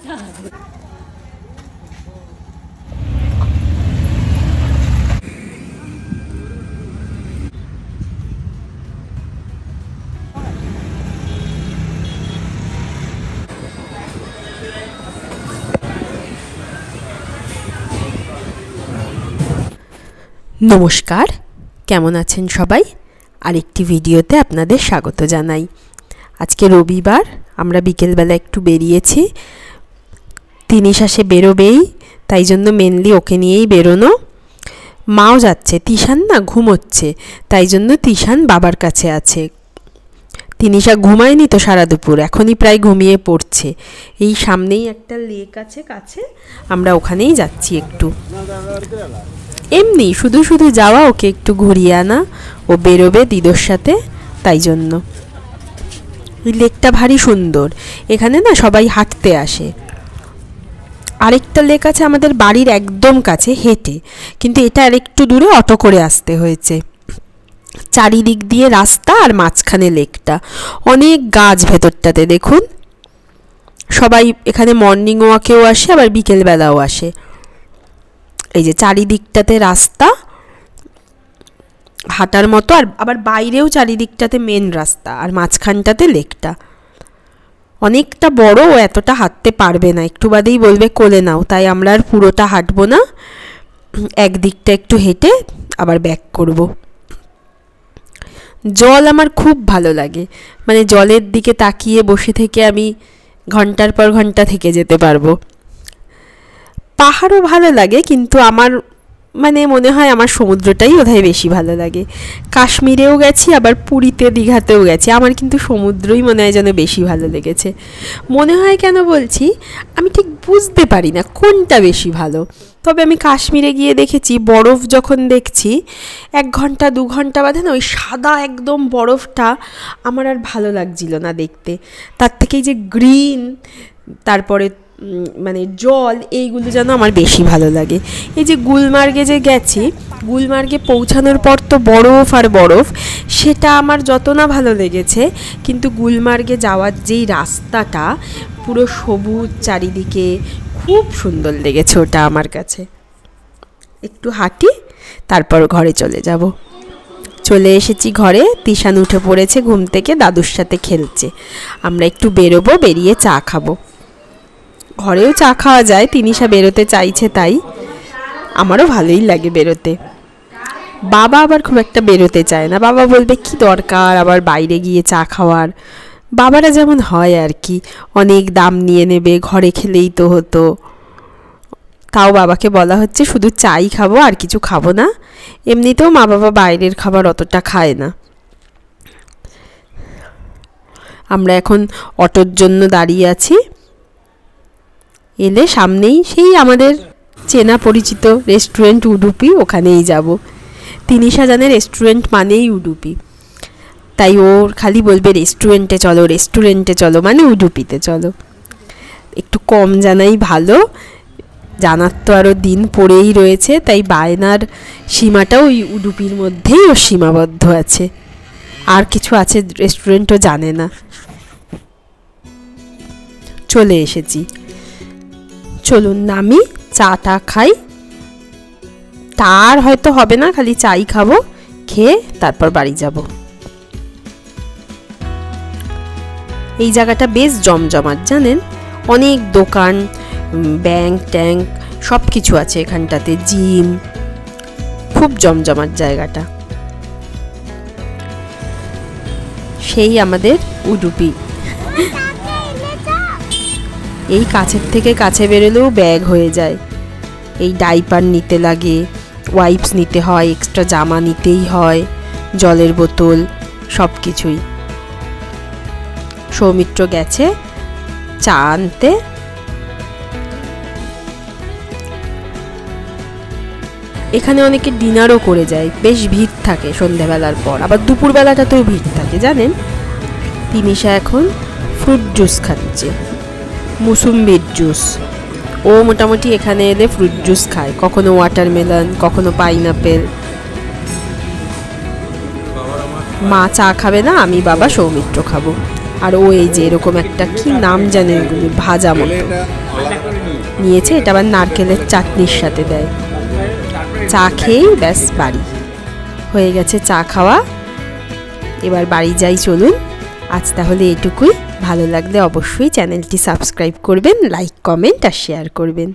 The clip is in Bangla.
নমস্কার, কেমন আছেন সবাই? আরেকটি ভিডিওতে আপনাদের স্বাগত জানাই। আজকে রবিবার, আমরা বিকেলবেলা একটু বেরিয়েছি। তিনিশাসে বেরোবেই, তাই জন্য মেনলি ওকে নিয়েই বেরোনো। মাও যাচ্ছে, তিশান না ঘুমোচ্ছে, তাই জন্য তিশান বাবার কাছে আছে। তিনিশা ঘুমায়নি তো সারা দুপুর, এখনই প্রায় ঘুমিয়ে পড়ছে। এই সামনেই একটা লেক আছে কাছে, আমরা ওখানেই যাচ্ছি একটু। এমনি শুধু শুধু যাওয়া, ওকে একটু ঘুরিয়ে আনা। ও বেরোবে দিদোর সাথে, তাই জন্য। এই লেকটা ভারী সুন্দর, এখানে না সবাই হাঁটতে আসে। আরেকটা লেক আছে আমাদের বাড়ির একদম কাছে, হেঁটে, কিন্তু এটা আরেকটু দূরে অটো করে আসতে হয়েছে। চারিদিক দিয়ে রাস্তা আর মাঝখানে লেকটা, অনেক গাছ ভেতরটাতে দেখুন। সবাই এখানে মর্নিং ওয়াকেও আসে, আবার বিকেলবেলাও আসে। এই যে চারিদিকটাতে রাস্তা হাঁটার মতো, আর আবার বাইরেও চারিদিকটাতে মেন রাস্তা, আর মাঝখানটাতে লেকটা অনেকটা বড়। ও এতটা হাঁটতে পারবে না, একটু বাদেই বলবে কোলে নাও, তাই আমরা আর পুরোটা হাঁটবো না, একদিকটা একটু হেঁটে আবার ব্যাক করব। জল আমার খুব ভালো লাগে, মানে জলের দিকে তাকিয়ে বসে থেকে আমি ঘন্টার পর ঘন্টা থেকে যেতে পারবো। পাহাড়ও ভালো লাগে, কিন্তু আমার মানে মনে হয় আমার সমুদ্রটাই বোধহয় বেশি ভালো লাগে। কাশ্মীরেও গেছি, আবার পুরীতে দীঘাতেও গেছি, আমার কিন্তু সমুদ্রই মনে হয় যেন বেশি ভালো লেগেছে। মনে হয় কেন বলছি, আমি ঠিক বুঝতে পারি না কোনটা বেশি ভালো। তবে আমি কাশ্মীরে গিয়ে দেখেছি, বরফ যখন দেখছি 1 ঘন্টা 2 ঘন্টা বাদে না, ওই সাদা একদম বরফটা আমার আর ভালো লাগছিল না দেখতে। তার থেকে এই যে গ্রিন, তারপরে মানে জল, এইগুলো যেন আমার বেশি ভালো লাগে। এই যে গুলমার্গে যে গেছি, গুলমার্গে পৌঁছানোর পর তো বরফ আর বরফ, সেটা আমার যত না ভালো লেগেছে, কিন্তু গুলমার্গে যাওয়ার যেই রাস্তাটা পুরো সবুজ চারিদিকে, খুব সুন্দর লেগেছে ওটা আমার কাছে। একটু হাঁটি, তারপর ঘরে চলে যাব। চলে এসেছি ঘরে, তিশান উঠে পড়েছে ঘুম থেকে, দাদুর সাথে খেলছে। আমরা একটু বেরোবো, বেরিয়ে চা খাবো। ঘরেও চা খাওয়া যায়, তিনিশা বেরোতে চাইছে তাই। আমারও ভালোই লাগে বেরোতে। বাবা আবার খুব একটা বেরোতে চায় না, বাবা বলবে কি দরকার আবার বাইরে গিয়ে চা খাওয়ার। বাবারা যেমন হয় আর কি, অনেক দাম নিয়ে নেবে, ঘরে খেলেই তো হতো। তাও বাবাকে বলা হচ্ছে শুধু চাই খাবো, আর কিছু খাবো না। এমনিতেও মা বাবা বাইরের খাবার অতটা খায় না। আমরা এখন অটোর জন্য দাঁড়িয়ে আছি। এলে সামনেই সেই আমাদের চেনা পরিচিত রেস্টুরেন্ট উডুপি, ওখানেই যাব। তিনিশা জানে রেস্টুরেন্ট মানেই উডুপি, তাই ওর খালি বলবে রেস্টুরেন্টে চলো, রেস্টুরেন্টে চলো, মানে উডুপিতে চলো। একটু কম জানাই ভালো, জানার তো আরও দিন পড়েই রয়েছে, তাই বায়নার সীমাটাও ওই উডুপির মধ্যেই ওর সীমাবদ্ধ আছে। আর কিছু আছে রেস্টুরেন্টও জানে না। চলে এসেছি, চলুন নামি, চাটা খাই। তার হয়তো হবে না, খালি চাই খাবো, খেয়ে তারপর বাড়ি যাব। এই জায়গাটা বেশ জমজমাট জানেন, অনেক দোকান, ব্যাংক ট্যাঙ্ক সব কিছু আছে এখানটাতে, জিম, খুব জমজমাট জায়গাটা। সেই আমাদের উডুপি। এই কাছের থেকে কাছে বেরোলেও ব্যাগ হয়ে যায়। এই ডাইপার নিতে লাগে, ওয়াইপস নিতে হয়, এক্সট্রা জামা নিতেই হয়, জলের বোতল, সব কিছুই। সৌমিত্র গেছে চা আনতে। এখানে অনেকে ডিনারও করে যায়, বেশ ভিড় থাকে সন্ধ্যাবেলার পর, আবার দুপুরবেলাটাতেও ভিড় থাকে জানেন। তিনিশা এখন ফ্রুট জুস খাচ্ছে, মুসুম্বির জুস। ও মোটামুটি এখানে এলে ফ্রুট জুস খায়, কখনো ওয়াটারমেলন, কখনো পাইনাপেল। মা চা খাবে না, আমি বাবা সৌমিত্র খাবো। আর ও এই যে এরকম একটা কি নাম জানে, ভাজা মতো নিয়েছে, এটা আবার নারকেলের চাটনির সাথে দেয়। চা খেয়েই ব্যাস বাড়ি। হয়ে গেছে চা খাওয়া, এবার বাড়ি যাই চলুন। আজ তাহলে এটুকুই। ভালো লাগলে অবশ্যই চ্যানেলটি সাবস্ক্রাইব করবেন, লাইক কমেন্ট আর শেয়ার করবেন।